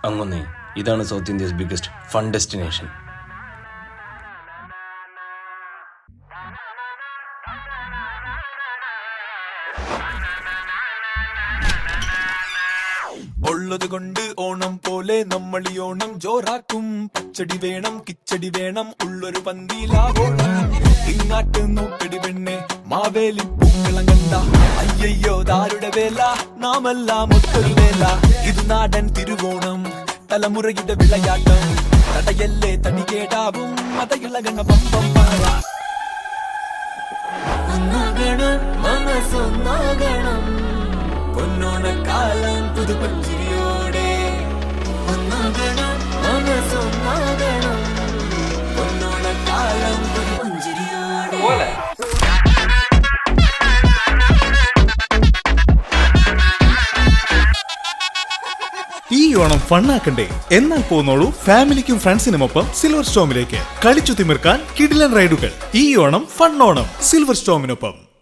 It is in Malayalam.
അങ്ങൊന്നേ ഇതാണ് south India's biggest fun destination. ഉള്ളത് കൊണ്ട് ഓണം പോലെ നമ്മൾ ഈ ഓണം ജോറാക്കും. പച്ചടി വേണം കിച്ചടി വേണം ഉള്ളൊരു പന്തിയിലാവോണം. ഇങ്ങാട്ട് നോക്കടി പെണ്ണെ മാവേലി പൂക്കളം കണ്ട. അയ്യയ്യോ ദാരുടെ വേല നാമെല്ലാം ഒത്തൊരു വേല. ഇത് നാടൻ തിരുവോണം തലമുറയുടെ വിളയാട്ടം. തടയല്ലേ തടി കേടാവും മതയിളകണ പമ്പം പാറ. മനസ്സൊന്നാകണം പൊന്നോണക്കാലം പുതുപുഞ്ചിരിയോടെ. മനസ്സൊന്നാകണം പൊന്നോണക്കാലം പുതുപുഞ്ചിരിയോടെ. ഈ ഓണം ഫണ്ണാക്കണ്ടേ? എന്നാൽ പോന്നോളൂ ഫാമിലിക്കും ഫ്രണ്ട്സിനുമൊപ്പം സിൽവർ സ്റ്റോമിലേക്ക്. കളിച്ചു തിമിർക്കാൻ കിടിലൻ റൈഡുകൾ. ഈ ഓണം ഫണ്ണോണം സിൽവർ സ്റ്റോമിനൊപ്പം.